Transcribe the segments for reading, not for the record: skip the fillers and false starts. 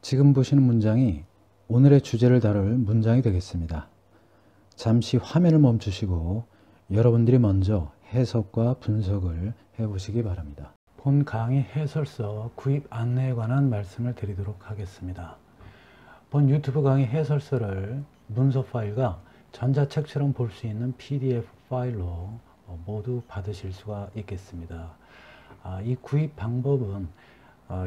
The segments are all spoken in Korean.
지금 보시는 문장이 오늘의 주제를 다룰 문장이 되겠습니다. 잠시 화면을 멈추시고 여러분들이 먼저 해석과 분석을 해보시기 바랍니다. 본 강의 해설서 구입 안내에 관한 말씀을 드리도록 하겠습니다. 본 유튜브 강의 해설서를 문서 파일과 전자책처럼 볼 수 있는 PDF 파일로 모두 받으실 수가 있겠습니다. 이 구입 방법은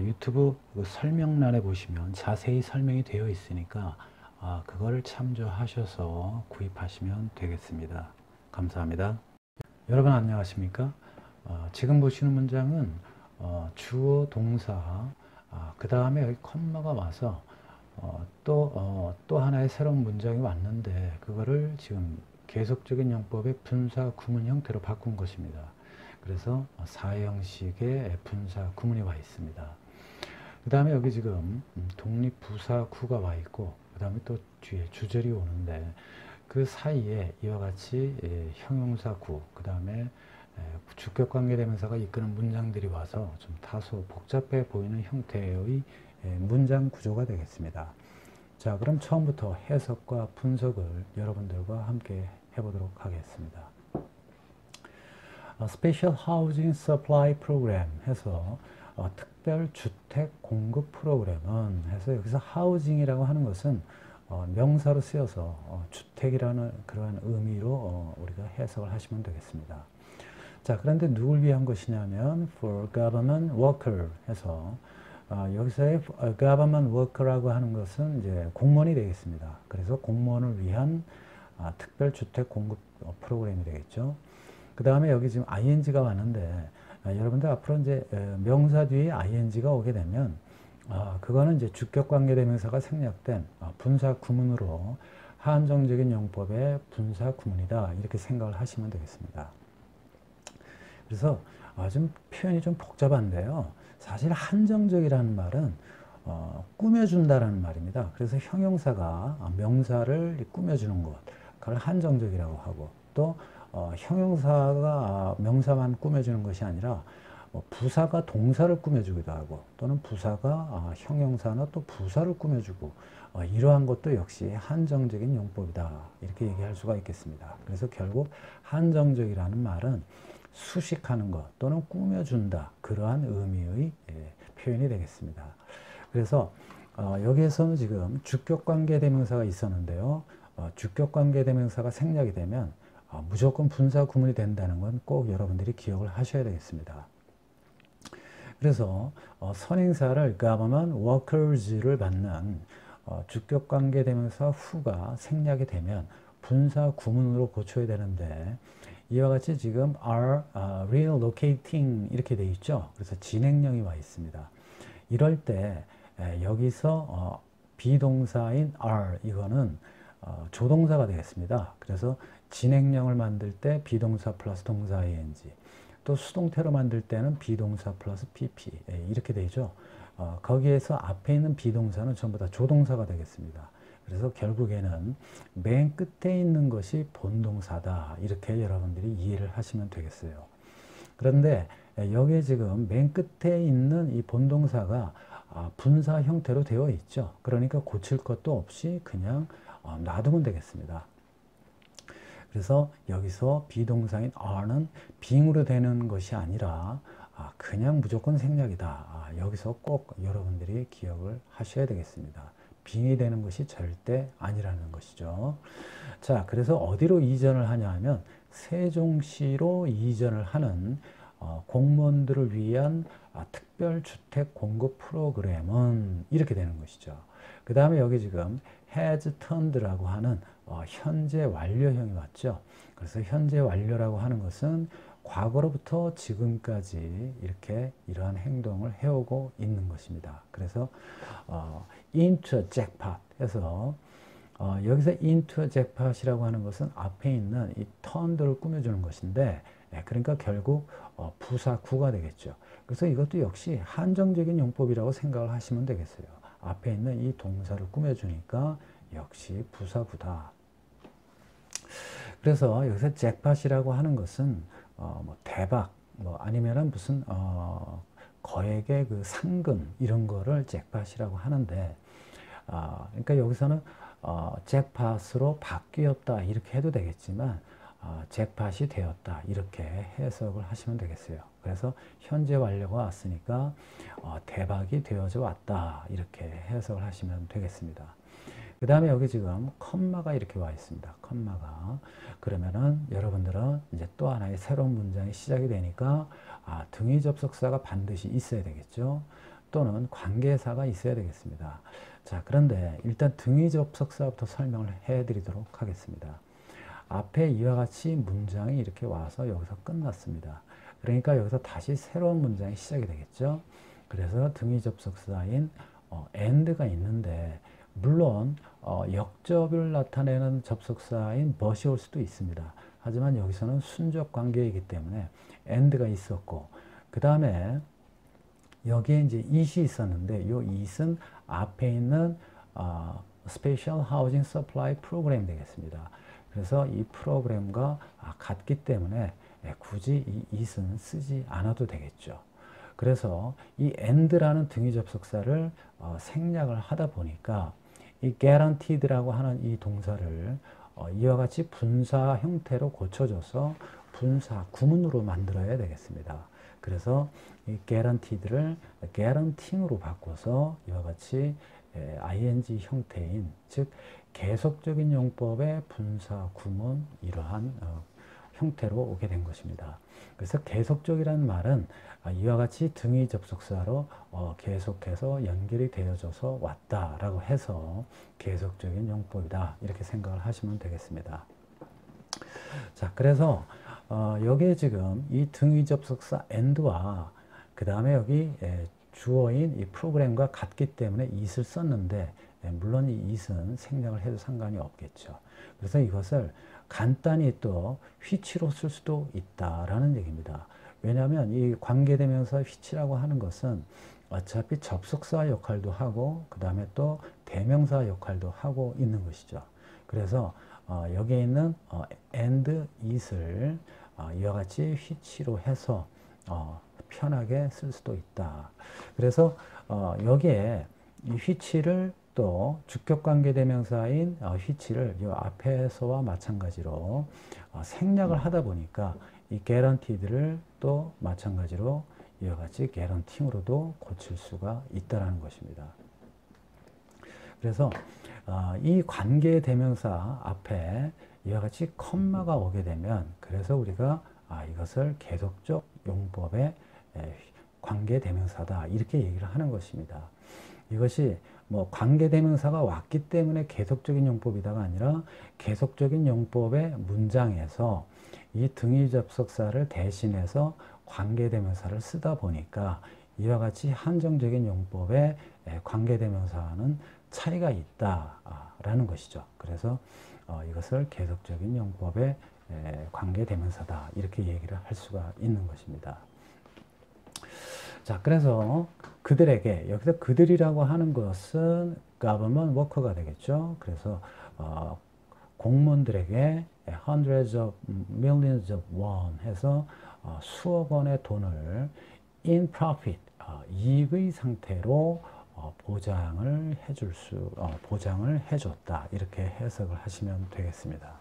유튜브 설명란에 보시면 자세히 설명이 되어 있으니까 그걸 참조하셔서 구입하시면 되겠습니다. 감사합니다. 여러분 안녕하십니까? 지금 보시는 문장은 주어 동사 그 다음에 여기 컴마가 와서 또 하나의 새로운 문장이 왔는데 그거를 지금 계속적인 용법의 분사 구문 형태로 바꾼 것입니다. 그래서 사형식의 분사 구문이 와 있습니다. 그 다음에 여기 지금 독립부사구가 와 있고 그 다음에 또 뒤에 주절이 오는데 그 사이에 이와 같이 형용사구 그 다음에 주격관계대명사가 이끄는 문장들이 와서 좀 다소 복잡해 보이는 형태의 문장 구조가 되겠습니다. 자, 그럼 처음부터 해석과 분석을 여러분들과 함께 해보도록 하겠습니다. Special Housing Supply Program 해서 특별 주택 공급 프로그램은 해서 여기서 housing이라고 하는 것은 명사로 쓰여서 주택이라는 그러한 의미로 우리가 해석을 하시면 되겠습니다. 자, 그런데 누굴 위한 것이냐면 for government worker 해서 여기서의 government worker라고 하는 것은 이제 공무원이 되겠습니다. 그래서 공무원을 위한 특별 주택 공급 프로그램이 되겠죠. 그 다음에 여기 지금 ing가 왔는데 여러분들 앞으로 이제 명사 뒤에 ing가 오게 되면 그거는 이제 주격관계대명사가 생략된 분사 구문으로 한정적인 용법의 분사 구문이다 이렇게 생각을 하시면 되겠습니다. 그래서 좀 표현이 좀 복잡한데요. 사실 한정적이라는 말은 꾸며준다라는 말입니다. 그래서 형용사가 명사를 꾸며주는 것, 그걸 한정적이라고 하고 또 형용사가 명사만 꾸며주는 것이 아니라 부사가 동사를 꾸며주기도 하고 또는 부사가 형용사나 또 부사를 꾸며주고 이러한 것도 역시 한정적인 용법이다 이렇게 얘기할 수가 있겠습니다. 그래서 결국 한정적이라는 말은 수식하는 것 또는 꾸며준다 그러한 의미의 표현이 되겠습니다. 그래서 여기에서는 지금 주격관계대명사가 있었는데요. 주격관계대명사가 생략이 되면 무조건 분사 구문이 된다는 건 꼭 여러분들이 기억을 하셔야 되겠습니다. 그래서 선행사를 government workers를 받는 주격관계대명사 후가 생략이 되면 분사 구문으로 고쳐야 되는데 이와 같이 지금 are relocating 이렇게 되어 있죠. 그래서 진행형이 와 있습니다. 이럴 때 여기서 비동사인 are 이거는 조동사가 되겠습니다. 그래서 진행형을 만들 때 비동사 플러스 동사 ing 또 수동태로 만들 때는 비동사 플러스 pp 이렇게 되죠. 거기에서 앞에 있는 비동사는 전부 다 조동사가 되겠습니다. 그래서 결국에는 맨 끝에 있는 것이 본동사다 이렇게 여러분들이 이해를 하시면 되겠어요. 그런데 여기에 지금 맨 끝에 있는 이 본동사가 분사 형태로 되어 있죠. 그러니까 고칠 것도 없이 그냥 놔두면 되겠습니다. 그래서 여기서 비동사인 are는 being으로 되는 것이 아니라 그냥 무조건 생략이다. 여기서 꼭 여러분들이 기억을 하셔야 되겠습니다. being이 되는 것이 절대 아니라는 것이죠. 자, 그래서 어디로 이전을 하냐 하면 세종시로 이전을 하는 공무원들을 위한 특별주택 공급 프로그램은 이렇게 되는 것이죠. 그 다음에 여기 지금 has turned라고 하는 현재 완료형이 왔죠. 그래서 현재 완료라고 하는 것은 과거로부터 지금까지 이렇게 이러한 행동을 해오고 있는 것입니다. 그래서 into a jackpot 해서 여기서 into a jackpot이라고 하는 것은 앞에 있는 이 turned를 꾸며주는 것인데 그러니까 결국 부사구가 되겠죠. 그래서 이것도 역시 한정적인 용법이라고 생각을 하시면 되겠어요. 앞에 있는 이 동사를 꾸며주니까 역시 부사구다. 그래서 여기서 잭팟이라고 하는 것은 뭐 대박, 뭐 아니면은 무슨 거액의 그 상금 이런 거를 잭팟이라고 하는데 그러니까 여기서는 잭팟으로 바뀌었다 이렇게 해도 되겠지만 잭팟이 되었다 이렇게 해석을 하시면 되겠어요. 그래서 현재 완료가 왔으니까 대박이 되어져 왔다 이렇게 해석을 하시면 되겠습니다. 그 다음에 여기 지금 컴마가 이렇게 와 있습니다. 컴마가. 그러면은 여러분들은 이제 또 하나의 새로운 문장이 시작이 되니까 등위 접속사가 반드시 있어야 되겠죠. 또는 관계사가 있어야 되겠습니다. 자, 그런데 일단 등위 접속사부터 설명을 해 드리도록 하겠습니다. 앞에 이와 같이 문장이 이렇게 와서 여기서 끝났습니다. 그러니까 여기서 다시 새로운 문장이 시작이 되겠죠. 그래서 등위 접속사인 and가 있는데 물론 역접을 나타내는 접속사인 but이 올 수도 있습니다. 하지만 여기서는 순접 관계이기 때문에 and가 있었고 그 다음에 여기에 이제 it이 있었는데 이 it은 앞에 있는 Special Housing Supply Program 되겠습니다. 그래서 이 프로그램과 같기 때문에 굳이 이 it은 쓰지 않아도 되겠죠. 그래서 이 and라는 등위 접속사를 생략을 하다 보니까 이 guaranteed라고 하는 이 동사를 이와 같이 분사 형태로 고쳐줘서 분사 구문으로 만들어야 되겠습니다. 그래서 이 guaranteed를 guaranteeing으로 바꿔서 이와 같이 ing 형태인 즉 계속적인 용법의 분사 구문 이러한 형태로 오게 된 것입니다. 그래서 계속적이라는 말은 이와 같이 등위 접속사로 계속해서 연결이 되어져서 왔다라고 해서 계속적인 용법이다 이렇게 생각을 하시면 되겠습니다. 자, 그래서 여기에 지금 이 등위 접속사 and와 그 다음에 여기 주어인 이 프로그램과 같기 때문에 it을 썼는데 물론 이 it은 생략을 해도 상관이 없겠죠. 그래서 이것을 간단히 또 which로 쓸 수도 있다라는 얘기입니다. 왜냐하면 이 관계대명사 which라고 하는 것은 어차피 접속사 역할도 하고 그 다음에 또 대명사 역할도 하고 있는 것이죠. 그래서 여기에 있는 and, it을 이와 같이 which로 해서 편하게 쓸 수도 있다. 그래서 여기에 이 which를 또 주격관계대명사인 which를 이 앞에서와 마찬가지로 생략을 하다 보니까 이 guaranteed를 또 마찬가지로 이와 같이 guaranteeing으로도 고칠 수가 있다는 것입니다. 그래서 이 관계대명사 앞에 이와 같이 컴마가 오게 되면 그래서 우리가 이것을 계속적 용법의 관계대명사다 이렇게 얘기를 하는 것입니다. 이것이 뭐 관계대명사가 왔기 때문에 계속적인 용법이다가 아니라 계속적인 용법의 문장에서 이 등위 접속사를 대신해서 관계대명사를 쓰다 보니까 이와 같이 한정적인 용법의 관계대명사와는 차이가 있다라는 것이죠. 그래서 이것을 계속적인 용법의 관계대명사다 이렇게 얘기를 할 수가 있는 것입니다. 자, 그래서 그들에게 여기서 그들이라고 하는 것은 government worker가 되겠죠. 그래서 공무원들에게 hundreds of millions of won 해서 수억 원의 돈을 in profit 이익의 상태로 보장을 해줬다 이렇게 해석을 하시면 되겠습니다.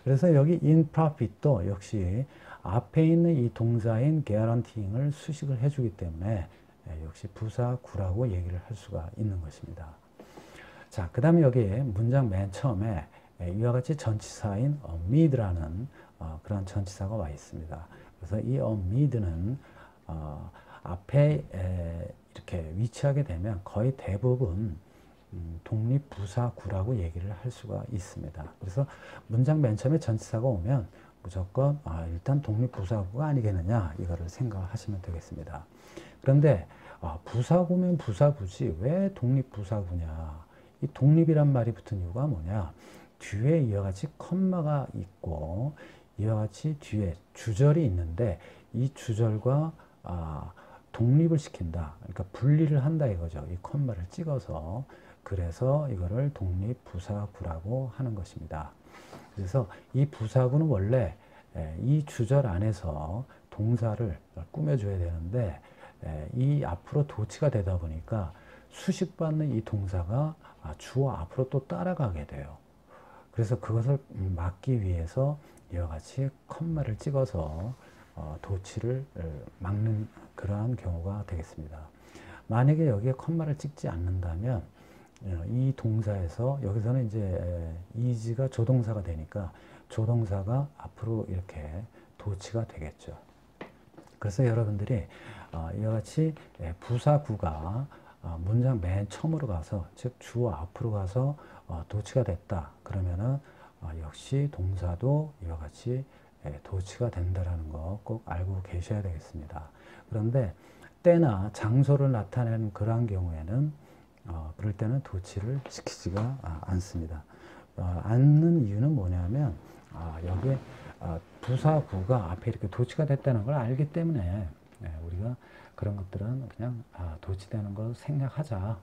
그래서 여기 in profit도 역시 앞에 있는 이 동사인 guaranteeing을 수식을 해주기 때문에 역시 부사 구라고 얘기를 할 수가 있는 것입니다. 자, 그 다음에 여기 문장 맨 처음에 이와 같이 전치사인 amid라는 그런 전치사가 와 있습니다. 그래서 이 amid는 앞에 이렇게 위치하게 되면 거의 대부분 독립부사구라고 얘기를 할 수가 있습니다. 그래서 문장 맨 처음에 전치사가 오면 무조건 일단 독립부사구가 아니겠느냐 이거를 생각하시면 되겠습니다. 그런데 부사구면 부사구지 왜 독립부사구냐, 이 독립이란 말이 붙은 이유가 뭐냐, 뒤에 이와 같이 컴마가 있고 이와 같이 뒤에 주절이 있는데 이 주절과 독립을 시킨다, 그러니까 분리를 한다 이거죠. 이 컴마를 찍어서. 그래서 이거를 독립부사구라고 하는 것입니다. 그래서 이 부사구는 원래 이 주절 안에서 동사를 꾸며줘야 되는데 이 앞으로 도치가 되다 보니까 수식받는 이 동사가 주어 앞으로 또 따라가게 돼요. 그래서 그것을 막기 위해서 이와 같이 컴마를 찍어서 도치를 막는 그러한 경우가 되겠습니다. 만약에 여기에 컴마를 찍지 않는다면 이 동사에서 여기서는 이제 is가 조동사가 되니까 조동사가 앞으로 이렇게 도치가 되겠죠. 그래서 여러분들이 이와 같이 부사구가 문장 맨 처음으로 가서 즉 주어 앞으로 가서 도치가 됐다 그러면은 역시 동사도 이와 같이 도치가 된다라는 거 꼭 알고 계셔야 되겠습니다. 그런데 때나 장소를 나타내는 그러한 경우에는 그럴 때는 도치를 시키지가 않습니다. 않는 이유는 뭐냐면 여기에 부사구가 앞에 이렇게 도치가 됐다는 걸 알기 때문에 우리가 그런 것들은 그냥 도치되는 걸 생략하자.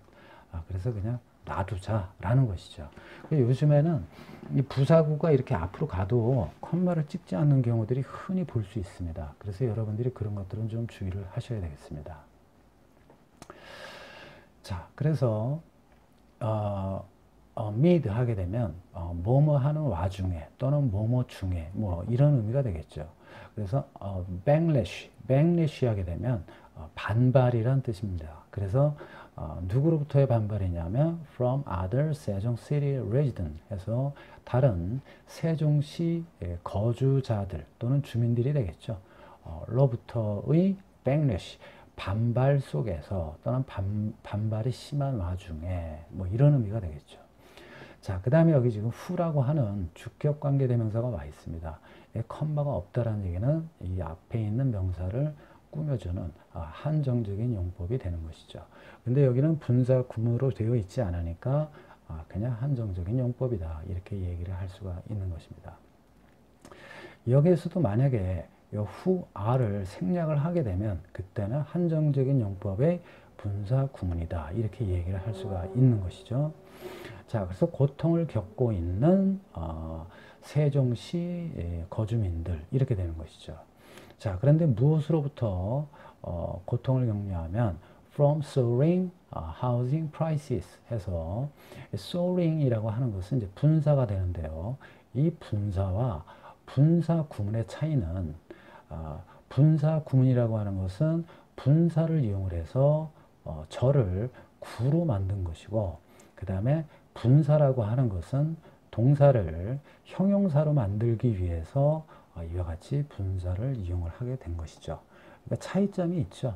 그래서 그냥 놔두자라는 것이죠. 요즘에는 이 부사구가 이렇게 앞으로 가도 컴마를 찍지 않는 경우들이 흔히 볼 수 있습니다. 그래서 여러분들이 그런 것들은 좀 주의를 하셔야 되겠습니다. 자, 그래서 mid 하게 되면 뭐뭐 하는 와중에 또는 뭐뭐 중에 뭐 이런 의미가 되겠죠. 그래서 backlash 하게 되면 반발이란 뜻입니다. 그래서 누구로부터의 반발이냐면 from other 세종시티 resident 해서 다른 세종시 거주자들 또는 주민들이 되겠죠. 로부터의 backlash 반발 속에서 또는 반발이 심한 와중에 뭐 이런 의미가 되겠죠. 자, 그 다음에 여기 지금 who라고 하는 주격 관계 대명사가 와 있습니다. 컴마가 없다라는 얘기는 이 앞에 있는 명사를 꾸며주는 한정적인 용법이 되는 것이죠. 근데 여기는 분사 구문으로 되어 있지 않으니까 그냥 한정적인 용법이다 이렇게 얘기를 할 수가 있는 것입니다. 여기에서도 만약에 who are를 생략을 하게 되면 그때는 한정적인 용법의 분사 구문이다 이렇게 얘기를 할 수가 있는 것이죠. 자, 그래서 고통을 겪고 있는 세종시 거주민들 이렇게 되는 것이죠. 자, 그런데 무엇으로부터 고통을 겪냐면 from soaring housing prices 해서 soaring이라고 하는 것은 이제 분사가 되는데요. 이 분사와 분사 구문의 차이는 분사 구문이라고 하는 것은 분사를 이용을 해서 절을 구로 만든 것이고 그 다음에 분사라고 하는 것은 동사를 형용사로 만들기 위해서 이와 같이 분사를 이용을 하게 된 것이죠. 그러니까 차이점이 있죠.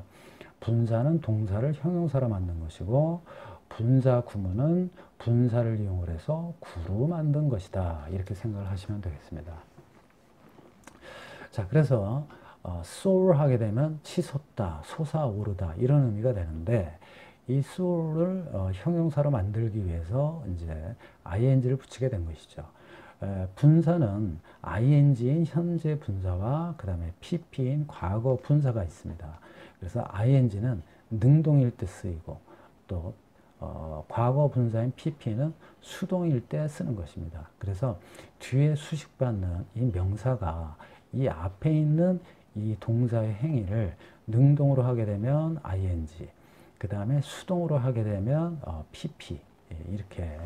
분사는 동사를 형용사로 만든 것이고 분사 구문은 분사를 이용을 해서 구로 만든 것이다. 이렇게 생각을 하시면 되겠습니다. 자, 그래서 soar 하게 되면 치솟다, 솟아오르다 이런 의미가 되는데 이 soar를 형용사로 만들기 위해서 이제 ing를 붙이게 된 것이죠. 분사는 ing인 현재 분사와 그 다음에 pp인 과거 분사가 있습니다. 그래서 ing는 능동일 때 쓰이고 또 과거 분사인 pp는 수동일 때 쓰는 것입니다. 그래서 뒤에 수식받는 이 명사가 이 앞에 있는 이 동사의 행위를 능동으로 하게 되면 ing, 그 다음에 수동으로 하게 되면 pp 이렇게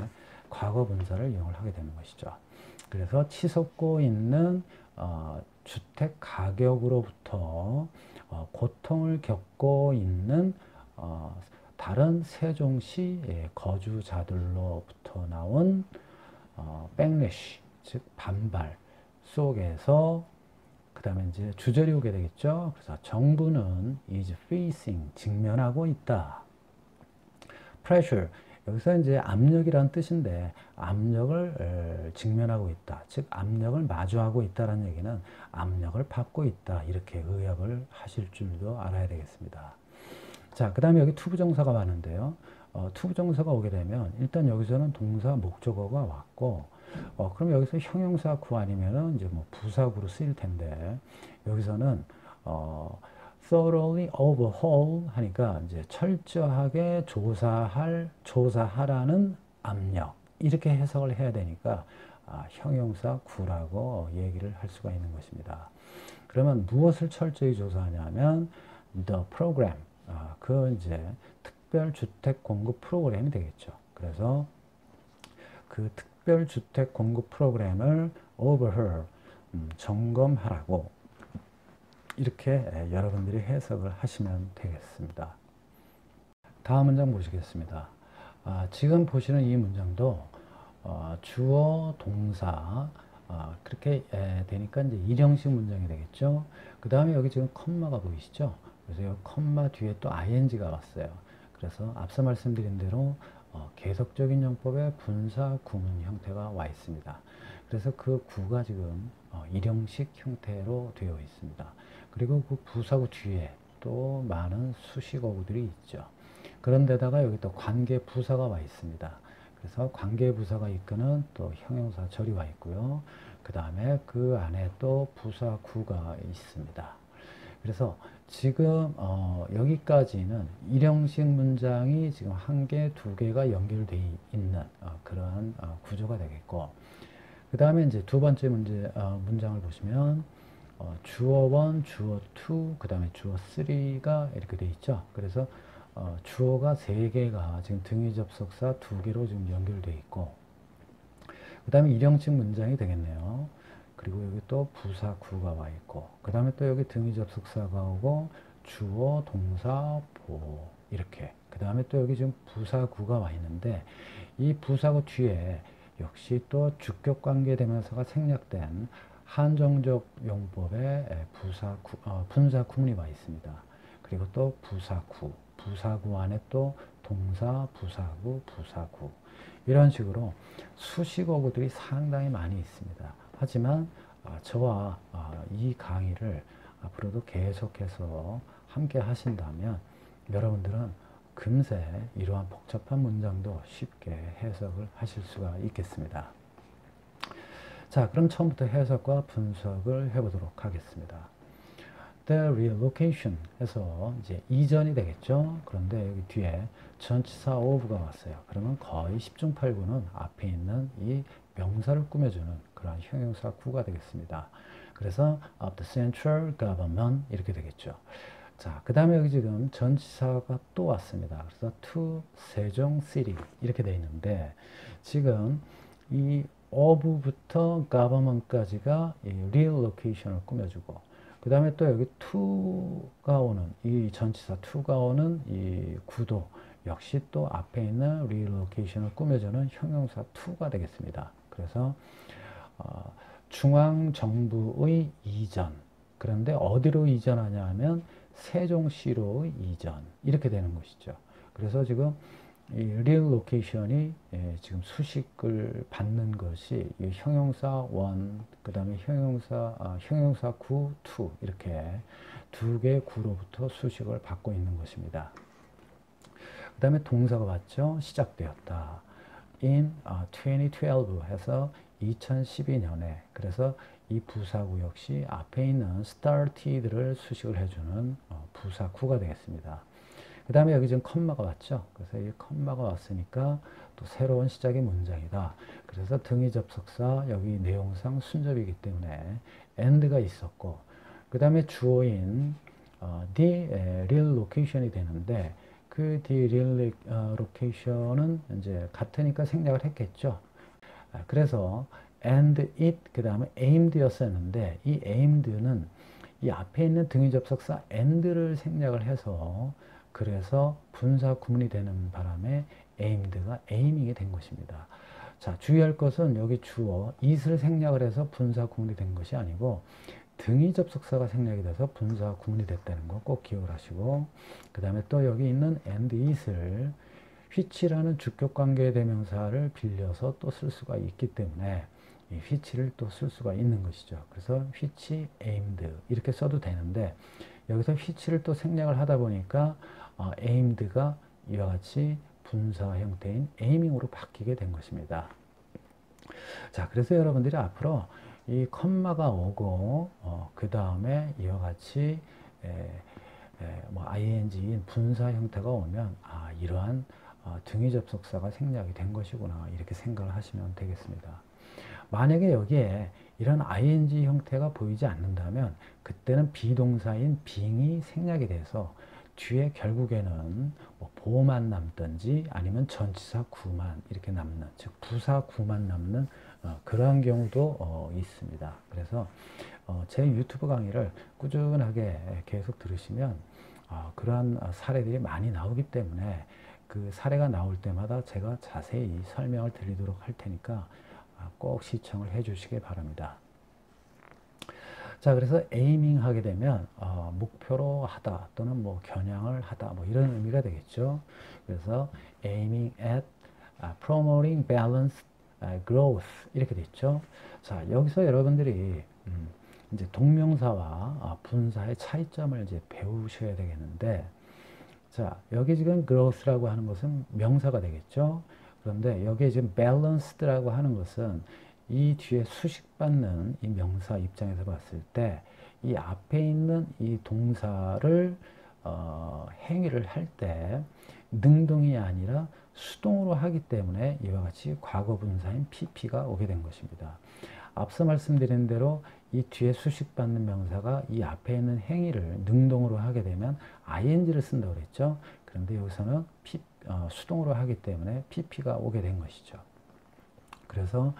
과거 분사를 이용을 하게 되는 것이죠. 그래서 치솟고 있는 주택 가격으로부터 고통을 겪고 있는 다른 세종시 거주자들로부터 나온 backlash, 즉 반발 속에서 그 다음에 이제 주절이 오게 되겠죠. 그래서 정부는 is facing, 직면하고 있다. pressure, 여기서 이제 압력이라는 뜻인데 압력을 직면하고 있다. 즉 압력을 마주하고 있다는 얘기는 압력을 받고 있다. 이렇게 의역을 하실 줄도 알아야 되겠습니다. 자, 그 다음에 여기 투부정사가 왔는데요. 투부정사가 오게 되면 일단 여기서는 동사 목적어가 왔고 그럼 여기서 형용사 구 아니면은 이제 뭐 부사구로 쓰일 텐데 여기서는 thoroughly overhaul 하니까 이제 철저하게 조사하라는 압력 이렇게 해석을 해야 되니까 형용사 구라고 얘기를 할 수가 있는 것입니다. 그러면 무엇을 철저히 조사하냐면 the program 그 이제 특별주택 공급 프로그램이 되겠죠. 그래서 그 특별주택 공급 프로그램을 overhaul, 점검하라고 이렇게 여러분들이 해석을 하시면 되겠습니다. 다음 문장 보시겠습니다. 지금 보시는 이 문장도 주어, 동사 그렇게 되니까 이제 일형식 문장이 되겠죠. 그 다음에 여기 지금 컴마가 보이시죠? 그래서 이 컴마 뒤에 또 ing가 왔어요. 그래서 앞서 말씀드린 대로 계속적인 용법의 분사 구문 형태가 와 있습니다. 그래서 그 구가 지금 일형식 형태로 되어 있습니다. 그리고 그 부사구 뒤에 또 많은 수식어구들이 있죠. 그런데다가 여기 또 관계 부사가 와 있습니다. 그래서 관계 부사가 이끄는 또 형용사 절이 와 있고요. 그 다음에 그 안에 또 부사구가 있습니다. 그래서 지금 여기까지는 일형식 문장이 지금 한 개, 두 개가 연결되어 있는 그런 구조가 되겠고, 그 다음에 이제 두 번째 문장을 보시면 주어 1, 주어 2, 그 다음에 주어 3가 이렇게 되어 있죠. 그래서 주어가 3개가 지금 등위 접속사 2개로 지금 연결되어 있고, 그 다음에 일형식 문장이 되겠네요. 그리고 여기 또 부사구가 와 있고, 그 다음에 또 여기 등위 접속사가 오고, 주어, 동사, 보 이렇게. 그 다음에 또 여기 지금 부사구가 와 있는데, 이 부사구 뒤에 역시 또 주격관계 대명사가 생략된 한정적 용법의 분사 구문이 와 있습니다. 그리고 또 부사구, 부사구 안에 또 동사, 부사구, 부사구 이런 식으로 수식어구들이 상당히 많이 있습니다. 하지만 저와 이 강의를 앞으로도 계속해서 함께 하신다면 여러분들은 금세 이러한 복잡한 문장도 쉽게 해석을 하실 수가 있겠습니다. 자, 그럼 처음부터 해석과 분석을 해보도록 하겠습니다. The relocation 해서 이제 이전이 되겠죠. 그런데 여기 뒤에 전치사 of가 왔어요. 그러면 거의 10중 8구는 앞에 있는 이 명사를 꾸며주는 그런 형용사 구가 되겠습니다. 그래서 of the central government 이렇게 되겠죠. 자, 그 다음에 여기 지금 전치사가 또 왔습니다. 그래서 to 세종시티 이렇게 되어 있는데 지금 이 of부터 government까지가 이 relocation을 꾸며주고, 그 다음에 또 여기 to가 오는 이 전치사 to가 오는 이 구도 역시 또 앞에 있는 relocation을 꾸며주는 형용사 to가 되겠습니다. 그래서 중앙정부의 이전, 그런데 어디로 이전하냐 하면 세종시로 이전 이렇게 되는 것이죠. 그래서 지금 이 relocation이 지금 수식을 받는 것이 이 형용사 1, 그 다음에 형용사 구, to 이렇게 두 개의 구로부터 수식을 받고 있는 것입니다. 그 다음에 동사가 왔죠. 시작되었다. in 2012 해서 2012년에 그래서 이 부사구 역시 앞에 있는 started를 수식을 해주는 부사구가 되겠습니다. 그 다음에 여기 지금 컴마가 왔죠. 그래서 이 컴마가 왔으니까 또 새로운 시작의 문장이다. 그래서 등위 접속사 여기 내용상 순접이기 때문에 and가 있었고, 그 다음에 주어인 the relocation이 되는데 그 the relocation은 이제 같으니까 생략을 했겠죠. 그래서 and it 그 다음에 aimed였었는데 이 aimed는 이 앞에 있는 등위 접속사 and를 생략을 해서 그래서 분사 구문이 되는 바람에 aimed가 aiming이 된 것입니다. 자, 주의할 것은 여기 주어 it을 생략을 해서 분사 구문이 된 것이 아니고 등위 접속사가 생략이 돼서 분사 구문이 됐다는 거 꼭 기억을 하시고, 그 다음에 또 여기 있는 and it을 which라는 주격관계 대명사를 빌려서 또 쓸 수가 있기 때문에 이 which를 또 쓸 수가 있는 것이죠. 그래서 which aimed 이렇게 써도 되는데 여기서 which를 또 생략을 하다 보니까 aimed가 이와 같이 분사 형태인 aiming으로 바뀌게 된 것입니다. 자, 그래서 여러분들이 앞으로 이 컴마가 오고 그 다음에 이와 같이 ing인 분사 형태가 오면 이러한 등위 접속사가 생략이 된 것이구나 이렇게 생각을 하시면 되겠습니다. 만약에 여기에 이런 ing 형태가 보이지 않는다면 그때는 비동사인 being이 생략이 돼서 뒤에 결국에는 뭐 보만 남든지 아니면 전치사 구만 이렇게 남는, 즉 부사 구만 남는 그러한 경우도 있습니다. 그래서 제 유튜브 강의를 꾸준하게 계속 들으시면 그러한 사례들이 많이 나오기 때문에 그 사례가 나올 때마다 제가 자세히 설명을 드리도록 할 테니까 꼭 시청을 해 주시기 바랍니다. 자, 그래서 에이밍 하게 되면 목표로 하다 또는 뭐 겨냥을 하다 뭐 이런 의미가 되겠죠. 그래서 aiming at promoting balanced growth 이렇게 됐죠. 자, 여기서 여러분들이 이제 동명사와 분사의 차이점을 이제 배우셔야 되겠는데, 자, 여기 지금 growth라고 하는 것은 명사가 되겠죠. 그런데 여기에 지금 balanced라고 하는 것은 이 뒤에 수식받는 이 명사 입장에서 봤을 때 이 앞에 있는 이 동사를 행위를 할 때 능동이 아니라 수동으로 하기 때문에 이와 같이 과거 분사인 pp가 오게 된 것입니다. 앞서 말씀드린 대로 이 뒤에 수식받는 명사가 이 앞에 있는 행위를 능동으로 하게 되면 ing를 쓴다고 그랬죠. 그런데 여기서는 수동으로 하기 때문에 pp가 오게 된 것이죠. 그래서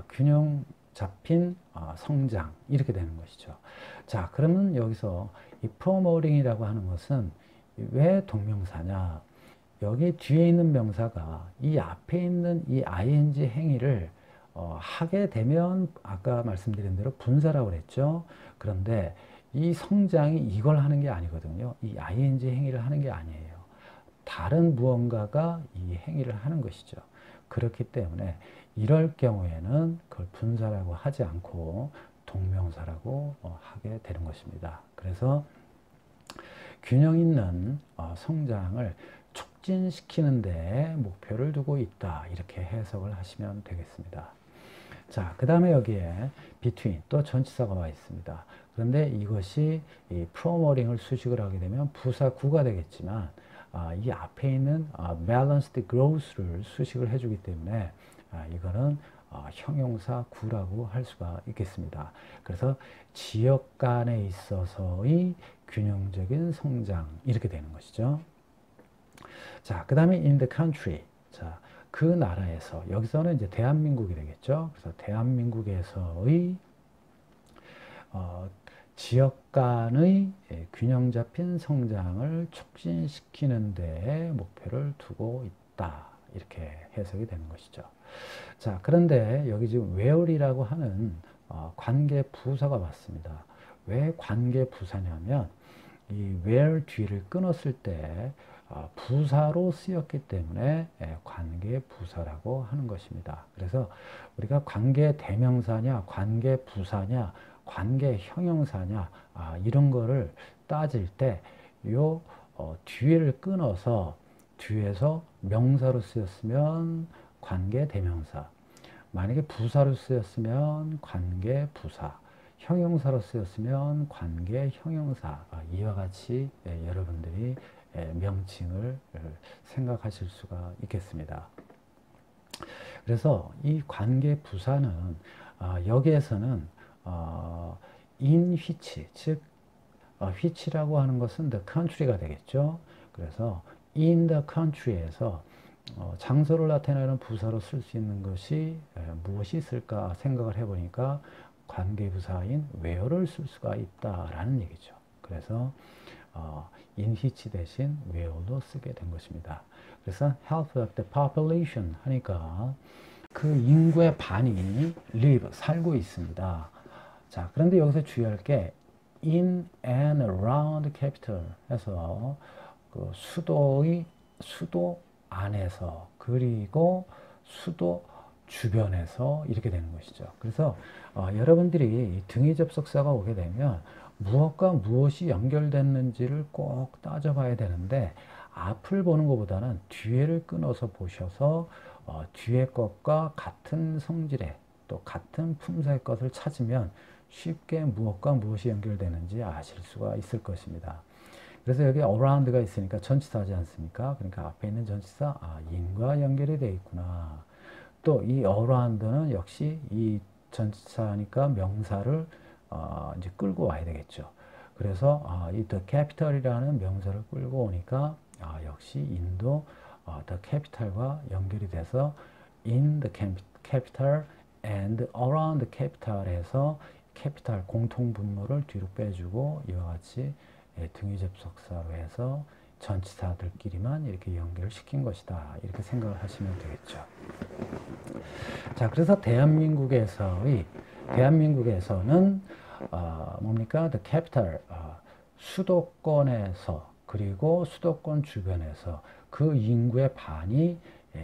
균형 잡힌 성장 이렇게 되는 것이죠. 자, 그러면 여기서 이 promoting이라고 하는 것은 왜 동명사냐? 여기 뒤에 있는 명사가 이 앞에 있는 이 ing 행위를 하게 되면 아까 말씀드린 대로 분사라고 그랬죠. 그런데 이 성장이 이걸 하는 게 아니거든요. 이 ing 행위를 하는 게 아니에요. 다른 무언가가 이 행위를 하는 것이죠. 그렇기 때문에 이럴 경우에는 그걸 분사라고 하지 않고 동명사라고 하게 되는 것입니다. 그래서 균형 있는 성장을 촉진시키는 데 목표를 두고 있다. 이렇게 해석을 하시면 되겠습니다. 자, 그 다음에 여기에 between 또 전치사가 와 있습니다. 그런데 이것이 이 promoting을 수식을 하게 되면 부사구가 되겠지만 이 앞에 있는 balanced growth를 수식을 해주기 때문에 이거는 형용사 구라고 할 수가 있겠습니다. 그래서 지역 간에 있어서의 균형적인 성장 이렇게 되는 것이죠. 자, 그 다음에 in the country. 자, 그 나라에서 여기서는 이제 대한민국이 되겠죠. 그래서 대한민국에서의 지역 간의 균형 잡힌 성장을 촉진시키는 데 목표를 두고 있다. 이렇게 해석이 되는 것이죠. 자, 그런데 여기 지금 where이라고 하는 관계 부사가 왔습니다. 왜 관계 부사냐면 이 where 뒤를 끊었을 때 부사로 쓰였기 때문에 관계 부사라고 하는 것입니다. 그래서 우리가 관계 대명사냐, 관계 부사냐, 관계 형용사냐 이런 거를 따질 때 요 뒤를 끊어서 뒤에서 명사로 쓰였으면 관계 대명사, 만약에 부사로 쓰였으면 관계 부사, 형용사로 쓰였으면 관계 형용사 이와 같이 여러분들이 명칭을 생각하실 수가 있겠습니다. 그래서 이 관계 부사는 여기에서는 in which, 즉 which라고 하는 것은 the country가 되겠죠. 그래서 in the country에서 장소를 나타내는 부사로 쓸 수 있는 것이 무엇이 있을까 생각을 해보니까 관계부사인 where를 쓸 수가 있다라는 얘기죠. 그래서 in which 대신 where로 쓰게 된 것입니다. 그래서 half of the population 하니까 그 인구의 반이 live, 살고 있습니다. 자, 그런데 여기서 주의할 게 in and around capital 해서 그 수도 안에서 그리고 수도 주변에서 이렇게 되는 것이죠. 그래서 여러분들이 등위 접속사가 오게 되면 무엇과 무엇이 연결됐는지를 꼭 따져봐야 되는데 앞을 보는 것보다는 뒤에를 끊어서 보셔서 뒤에 것과 같은 성질의 또 같은 품사의 것을 찾으면 쉽게 무엇과 무엇이 연결되는지 아실 수가 있을 것입니다. 그래서 여기 around가 있으니까 전치사하지 않습니까? 그러니까 앞에 있는 전치사 in과 연결이 되어 있구나. 또 이 around는 역시 이 전치사니까 명사를 이제 끌고 와야 되겠죠. 그래서 이 the capital이라는 명사를 끌고 오니까 역시 인도 the capital과 연결이 돼서 in the capital and around the capital에서 capital 공통분모를 뒤로 빼주고 이와 같이 등위접속사로 해서 전치사들끼리만 이렇게 연결시킨 것이다. 이렇게 생각을 하시면 되겠죠. 자, 그래서 대한민국에서는 뭡니까? The capital, 수도권에서 그리고 수도권 주변에서 그 인구의 반이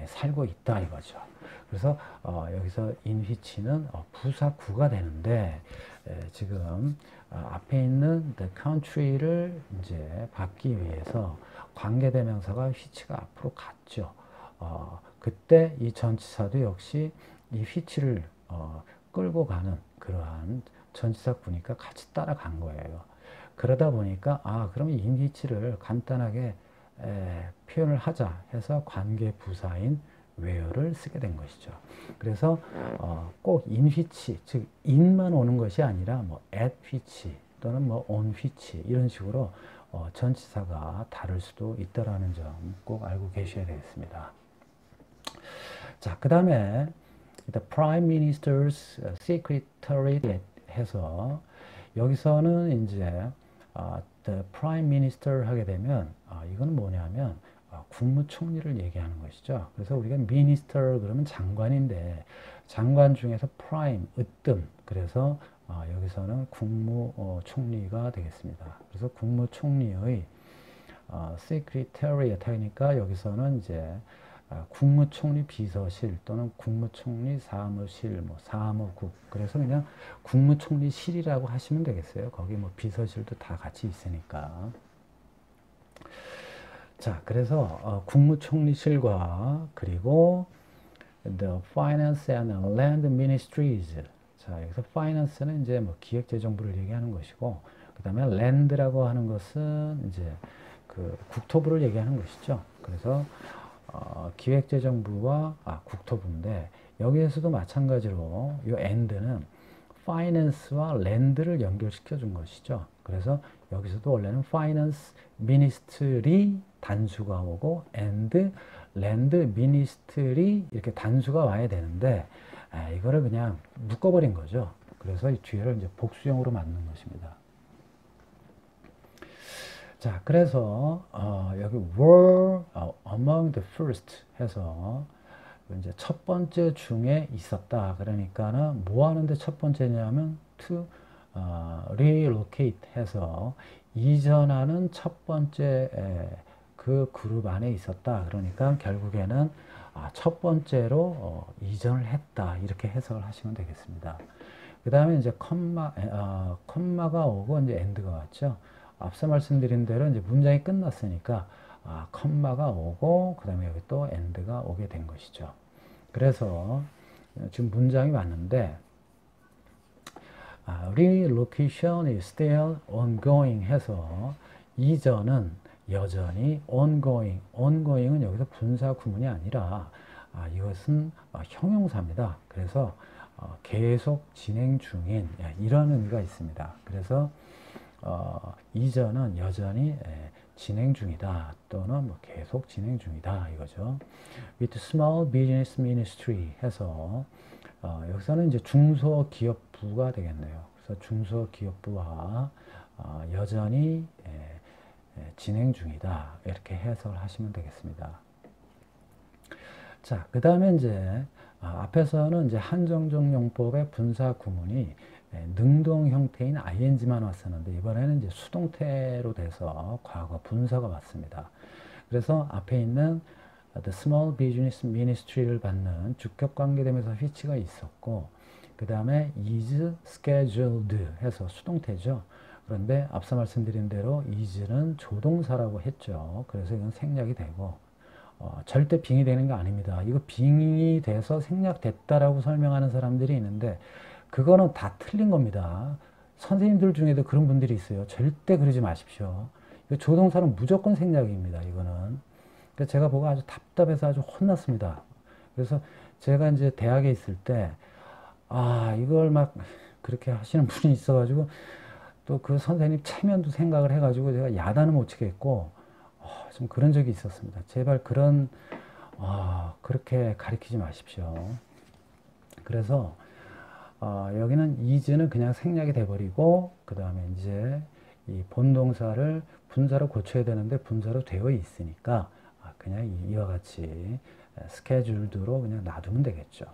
살고 있다 이거죠. 그래서 여기서 in which는 부사구가 되는데 지금 앞에 있는 the country를 이제 받기 위해서 관계대명사가 which가 앞으로 갔죠. 그때 이 전치사도 역시 이 which를 끌고 가는 그러한 전치사구니까 같이 따라간 거예요. 그러다 보니까 그럼 in which를 간단하게 표현을 하자 해서 관계부사인 where를 쓰게 된 것이죠. 그래서 꼭 in which, 즉 in만 오는 것이 아니라 뭐 at which 또는 뭐 on which 이런 식으로 전치사가 다를 수도 있다라는 점 꼭 알고 계셔야 되겠습니다. 자, 그 다음에 the Prime Minister's Secretariat 해서 여기서는 이제 the Prime Minister 하게 되면 이건 뭐냐면 국무총리를 얘기하는 것이죠. 그래서 우리가 Minister 그러면 장관인데 장관 중에서 Prime, 으뜸. 그래서 여기서는 국무총리가 되겠습니다. 그래서 국무총리의 Secretariat 하니까 여기서는 이제 국무총리 비서실 또는 국무총리 사무실, 뭐 사무국. 그래서 그냥 국무총리실이라고 하시면 되겠어요. 거기 뭐 비서실도 다 같이 있으니까. 자, 그래서 국무총리실과 그리고 the finance and land ministries. 자, 여기서 finance는 이제 뭐 기획재정부를 얘기하는 것이고, 그 다음에 land라고 하는 것은 이제 그 국토부를 얘기하는 것이죠. 그래서 기획재정부와 국토부인데 여기에서도 마찬가지로 이 and는 finance와 land를 연결시켜 준 것이죠. 그래서 여기서도 원래는 finance ministry 단수가 오고 and land ministry 이렇게 단수가 와야 되는데 이거를 그냥 묶어버린 거죠. 그래서 이 뒤에를 이제 복수형으로 만든 것입니다. 자, 그래서 여기 were among the first 해서 이제 첫 번째 중에 있었다. 그러니까는 뭐 하는데 첫 번째냐면 to relocate 해서 이전하는 첫 번째 그 그룹 안에 있었다. 그러니까 결국에는 첫 번째로 이전을 했다. 이렇게 해석을 하시면 되겠습니다. 그 다음에 이제 컴마가 오고 이제 end가 왔죠. 앞서 말씀드린 대로 이제 문장이 끝났으니까 컴마가 오고 그 다음에 여기 또 end가 오게 된 것이죠. 그래서 지금 문장이 왔는데 relocation is still ongoing 해서 이전은 여전히 ongoing은 여기서 분사 구문이 아니라 이것은 형용사입니다. 그래서 계속 진행 중인 이런 의미가 있습니다. 그래서 이전은 여전히 진행 중이다 또는 뭐 계속 진행 중이다 이거죠. With small business ministry 해서 여기서는 이제 중소기업부가 되겠네요. 그래서 중소기업부와 여전히 진행 중이다 이렇게 해석을 하시면 되겠습니다. 자, 그 다음에 이제 앞에서는 이제 한정적용법의 분사 구문이 능동 형태인 ing만 왔었는데 이번에는 이제 수동태로 돼서 과거 분사가 왔습니다. 그래서 앞에 있는 the small business ministry를 받는 주격 관계되면서 which가 있었고 그 다음에 is scheduled 해서 수동태죠. 그런데 앞서 말씀드린 대로 is는 조동사라고 했죠. 그래서 이건 생략이 되고 절대 빙의 되는 거 아닙니다. 이거 빙의 돼서 생략됐다라고 설명하는 사람들이 있는데 그거는 다 틀린 겁니다. 선생님들 중에도 그런 분들이 있어요. 절대 그러지 마십시오. 조동사는 무조건 생략입니다. 이거는. 그래서 제가 보고 아주 답답해서 아주 혼났습니다. 그래서 제가 이제 대학에 있을 때 이걸 막 그렇게 하시는 분이 있어가지고 또 그 선생님 체면도 생각을 해가지고 제가 야단을 못 치겠고, 좀 그런 적이 있었습니다. 제발 그렇게 가르치지 마십시오. 그래서 여기는 is는 그냥 생략이 돼버리고, 그 다음에 이제 이 본동사를 분사로 고쳐야 되는데 분사로 되어 있으니까 그냥 이와 같이 scheduled로 그냥 놔두면 되겠죠.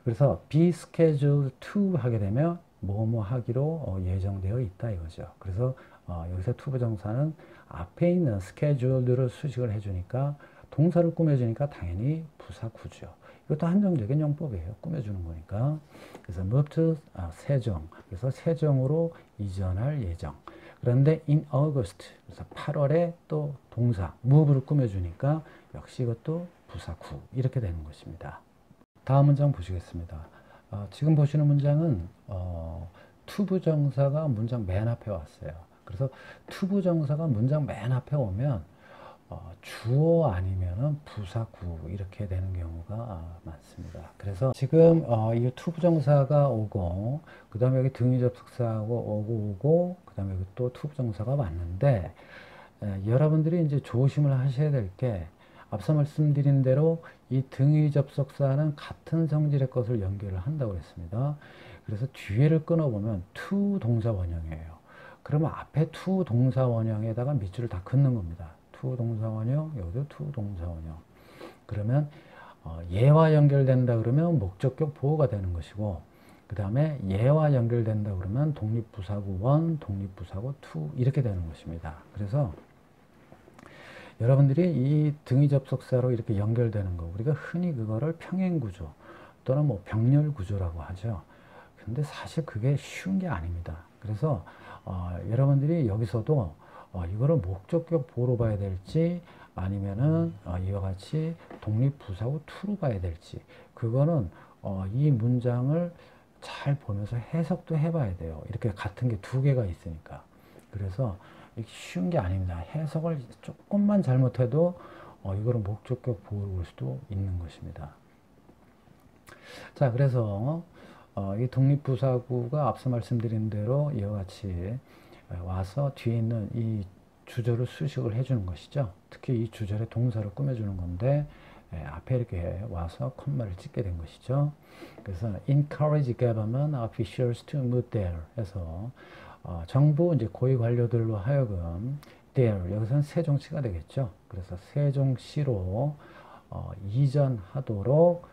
그래서 be scheduled to 하게 되면 뭐뭐 하기로 예정되어 있다 이거죠. 그래서 여기서 to 부정사는 앞에 있는 scheduled를 수식을 해주니까 동사를 꾸며주니까 당연히 부사 구죠. 이것도 한정적인 용법이에요. 꾸며주는 거니까. 그래서 move to 세종. 그래서 세종으로 이전할 예정. 그런데 in August. 그래서 8월에 또 동사 move를 꾸며주니까 역시 이것도 부사 구. 이렇게 되는 것입니다. 다음 문장 보시겠습니다. 지금 보시는 문장은 to 부정사가 문장 맨 앞에 왔어요. 그래서 to 부정사가 문장 맨 앞에 오면 주어 아니면은 부사구 이렇게 되는 경우가 많습니다. 그래서 지금 이 to 부정사가 오고 그 다음에 여기 등위 접속사하고 오고 그 다음에 여기 또 to 부정사가 왔는데 여러분들이 이제 조심을 하셔야 될 게 앞서 말씀드린 대로 이 등위 접속사는 같은 성질의 것을 연결을 한다고 했습니다. 그래서 뒤에를 끊어보면 to 동사 원형이에요. 그러면 앞에 to 동사 원형에다가 밑줄을 다 긋는 겁니다. to 동사 원형, 여기도 to 동사 원형. 그러면 얘와 연결된다 그러면 목적격 보호가 되는 것이고, 그 다음에 얘와 연결된다 그러면 독립부사구 1, 독립부사구 2 이렇게 되는 것입니다. 그래서 여러분들이 이 등위 접속사로 이렇게 연결되는 거, 우리가 흔히 그거를 평행구조 또는 뭐 병렬구조라고 하죠. 근데 사실 그게 쉬운 게 아닙니다. 그래서 여러분들이 여기서도 이거를 목적격 보호로 봐야 될지 아니면은 이와 같이 독립부사구 2로 봐야 될지, 그거는 이 문장을 잘 보면서 해석도 해봐야 돼요. 이렇게 같은 게 두 개가 있으니까. 그래서 쉬운 게 아닙니다. 해석을 조금만 잘못해도 이거를 목적격 보호로 볼 수도 있는 것입니다. 자, 그래서 이 독립부사구가 앞서 말씀드린 대로 이와 같이 와서 뒤에 있는 이 주절을 수식을 해주는 것이죠. 특히 이 주절의 동사를 꾸며주는 건데 앞에 이렇게 와서 콤마를 찍게 된 것이죠. 그래서 encourage government officials to move there 해서 정부 이제 고위 관료들로 하여금 there 여기서는 세종시가 되겠죠. 그래서 세종시로 이전하도록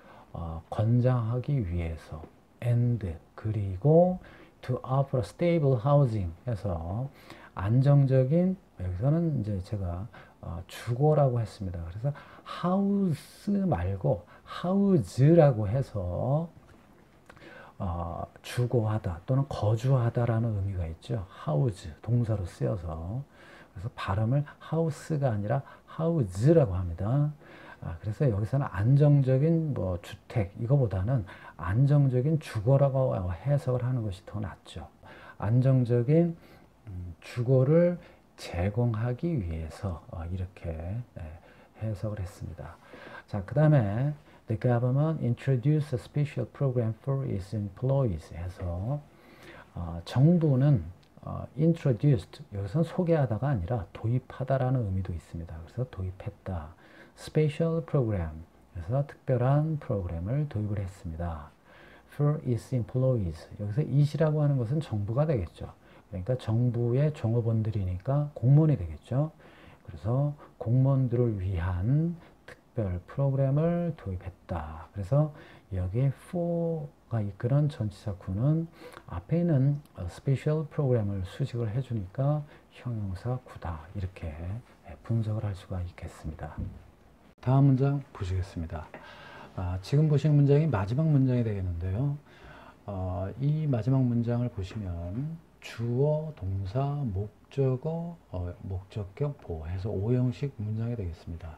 권장하기 위해서 and 그리고 to offer stable housing 해서 안정적인, 여기서는 이제 제가 주거라고 했습니다. 그래서 house 말고 house라고 해서 주거하다 또는 거주하다라는 의미가 있죠. house 동사로 쓰여서, 그래서 발음을 house가 아니라 house라고 합니다. 그래서 여기서는 안정적인 뭐 주택 이거보다는 안정적인 주거라고 해석을 하는 것이 더 낫죠. 안정적인 주거를 제공하기 위해서 이렇게 해석을 했습니다. 자, 그 다음에 The government introduced a special program for its employees 해서 정부는 introduced 여기서는 소개하다가 아니라 도입하다라는 의미도 있습니다. 그래서 도입했다. special program 그래서 특별한 프로그램을 도입을 했습니다. for its employees 여기서 it이라고 하는 것은 정부가 되겠죠. 그러니까 정부의 종업원들이니까 공무원이 되겠죠. 그래서 공무원들을 위한 특별 프로그램을 도입했다. 그래서 여기에 for가 이끄는 전치사 구는 앞에 있는 스페셜 프로그램을 수식을 해주니까 형용사 구다. 이렇게 분석을 할 수가 있겠습니다. 다음 문장 보시겠습니다. 지금 보시는 문장이 마지막 문장이 되겠는데요. 이 마지막 문장을 보시면 주어, 동사, 목적어, 목적격, 보호 해서 5형식 문장이 되겠습니다.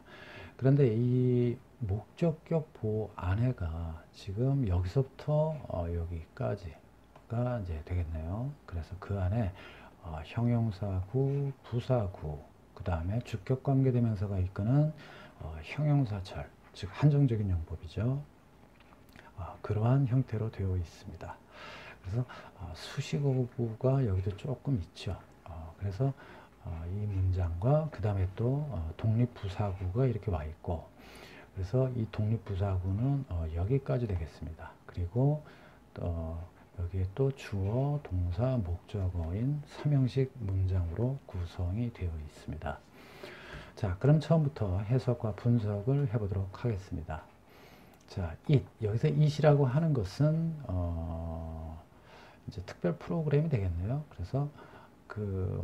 그런데 이 목적격 보호 안에가 지금 여기서부터 여기까지가 이제 되겠네요. 그래서 그 안에 형용사구, 부사구, 그 다음에 주격관계대명사가 이끄는 형용사절, 즉 한정적인 용법이죠. 그러한 형태로 되어 있습니다. 그래서 수식어구가 여기도 조금 있죠. 그래서 이 문장과 그 다음에 또 독립부사구가 이렇게 와 있고, 그래서 이 독립부사구는 여기까지 되겠습니다. 그리고 여기에 또 주어, 동사, 목적어인 삼형식 문장으로 구성이 되어 있습니다. 자, 그럼 처음부터 해석과 분석을 해보도록 하겠습니다. 자, 여기서 it이라고 하는 것은 이제 특별 프로그램이 되겠네요. 그래서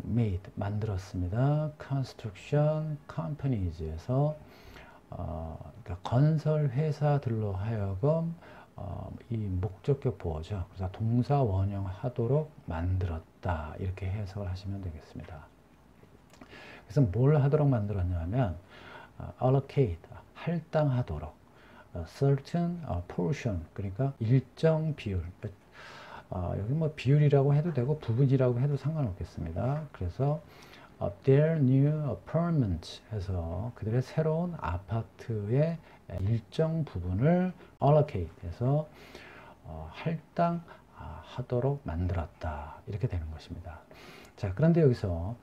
made 만들었습니다. construction companies에서 그러니까 건설 회사들로 하여금 이 목적격 보어죠. 그래서 동사 원형하도록 만들었다, 이렇게 해석을 하시면 되겠습니다. 그래서 뭘 하도록 만들었냐면 allocate 할당하도록, certain portion 그러니까 일정 비율, 여기 뭐 비율이라고 해도 되고 부분이라고 해도 상관없겠습니다. 그래서 their new apartment 해서 그들의 새로운 아파트의 일정 부분을 allocate 해서 할당하도록 만들었다, 이렇게 되는 것입니다. 자, 그런데 여기서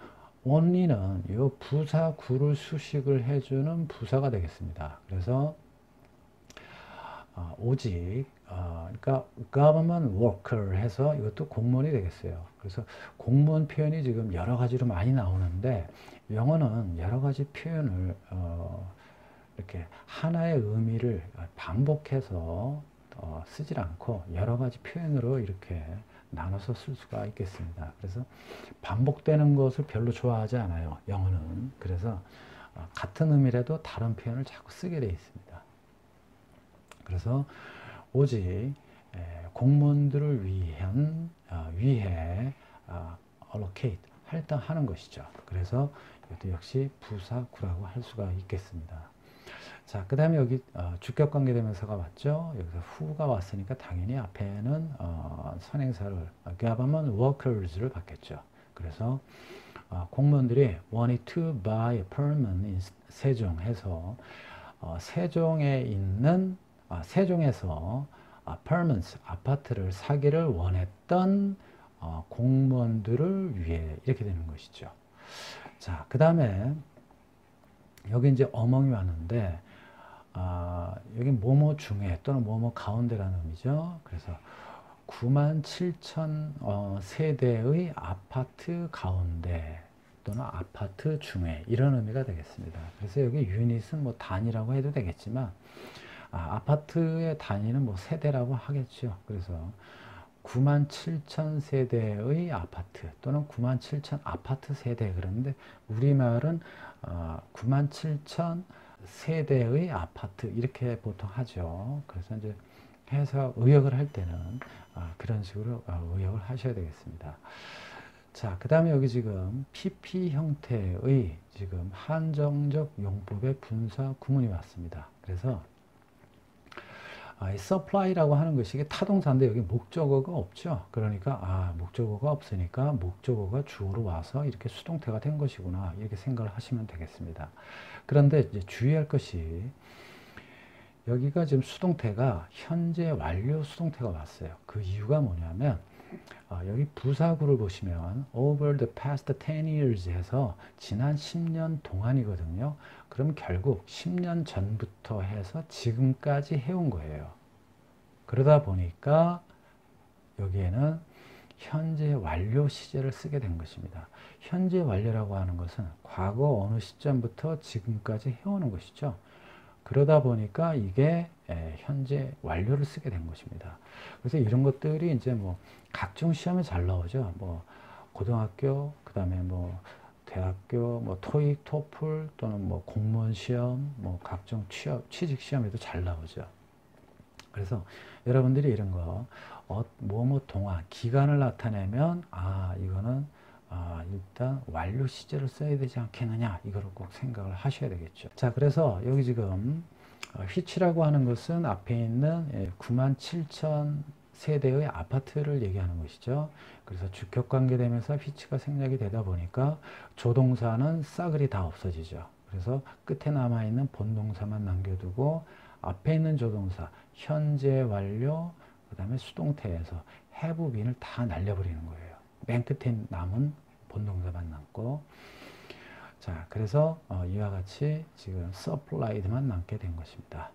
only는 이 부사 구를 수식을 해주는 부사가 되겠습니다. 그래서 오직 그러니까 government worker 해서 이것도 공무원이 되겠어요. 그래서 공무원 표현이 지금 여러 가지로 많이 나오는데 영어는 여러 가지 표현을 이렇게 하나의 의미를 반복해서 쓰질 않고 여러 가지 표현으로 이렇게 나눠서 쓸 수가 있겠습니다. 그래서 반복되는 것을 별로 좋아하지 않아요, 영어는. 그래서 같은 의미라도 다른 표현을 자꾸 쓰게 되어 있습니다. 그래서 오직 공무원들을 위해 allocate 할당하는 것이죠. 그래서 이것도 역시 부사구라고 할 수가 있겠습니다. 자, 그 다음에 여기 주격관계대명사가 왔죠. 여기서 who가 왔으니까 당연히 앞에는 선행사를 government workers를 받겠죠. 그래서 공무원들이 wanted to buy apartment in 세종 해서 세종에 있는 세종에서 apartments 아파트를 사기를 원했던 공무원들을 위해, 이렇게 되는 것이죠. 자, 그 다음에 여기 이제 어멍이 왔는데 여기 뭐뭐 중에 또는 뭐뭐 가운데라는 의미죠. 그래서 97,000 세대의 아파트 가운데 또는 아파트 중에, 이런 의미가 되겠습니다. 그래서 여기 유닛은 뭐 단위라고 해도 되겠지만 아파트의 단위는 뭐 세대라고 하겠죠. 그래서 97,000 세대의 아파트 또는 97,000 아파트 세대, 그런데 우리말은 97,000 세대의 아파트 이렇게 보통 하죠. 그래서 이제 해석 의역을 할 때는 그런 식으로 의역을 하셔야 되겠습니다. 자, 그 다음에 여기 지금 PP 형태의 지금 한정적 용법의 분사 구문이 왔습니다. 그래서 supply라고 하는 것이 이게 타동사인데 여기 목적어가 없죠. 그러니까 목적어가 없으니까 목적어가 주어로 와서 이렇게 수동태가 된 것이구나, 이렇게 생각을 하시면 되겠습니다. 그런데 이제 주의할 것이 여기가 지금 수동태가 현재 완료 수동태가 왔어요. 그 이유가 뭐냐면 여기 부사구를 보시면 over the past 10 years 해서 지난 10년 동안이거든요. 그럼 결국 10년 전부터 해서 지금까지 해온 거예요. 그러다 보니까 여기에는 현재 완료 시제를 쓰게 된 것입니다. 현재 완료라고 하는 것은 과거 어느 시점부터 지금까지 해오는 것이죠. 그러다 보니까 이게 현재 완료를 쓰게 된 것입니다. 그래서 이런 것들이 이제 뭐 각종 시험에 잘 나오죠. 뭐 고등학교, 그 다음에 뭐 대학교, 뭐 토익, 토플 또는 뭐 공무원 시험, 뭐 각종 취직 시험에도 잘 나오죠. 그래서 여러분들이 이런 거 뭐뭐 동안 기간을 나타내면 이거는 일단 완료 시제를 써야 되지 않겠느냐, 이거를 꼭 생각을 하셔야 되겠죠. 자, 그래서 여기 지금 which라고 하는 것은 앞에 있는 97,000 세대의 아파트를 얘기하는 것이죠. 그래서 주격관계되면서 which가 생략이 되다 보니까 조동사는 싸그리 다 없어지죠. 그래서 끝에 남아있는 본동사만 남겨두고 앞에 있는 조동사 현재 완료, 그 다음에 수동태에서 have been을 다 날려버리는 거예요. 맨 끝에 남은 본동사만 남고, 자, 그래서 이와 같이 지금 supplied만 남게 된 것입니다.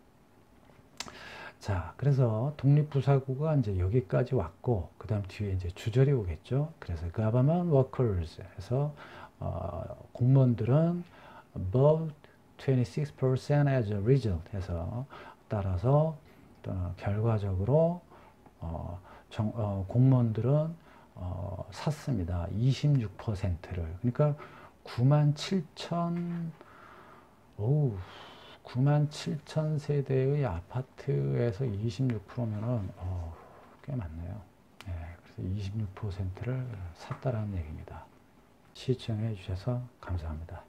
자, 그래서 독립부사구가 이제 여기까지 왔고, 그 다음 뒤에 이제 주절이 오겠죠. 그래서 government workers 해서 공무원들은 above 26% as a result 해서 따라서 결과적으로 공무원들은 샀습니다. 26%를. 그러니까 9만 7천 세대의 아파트에서 26%면은 꽤 많네요. 네, 그래서 26%를 샀다라는 얘기입니다. 시청해 주셔서 감사합니다.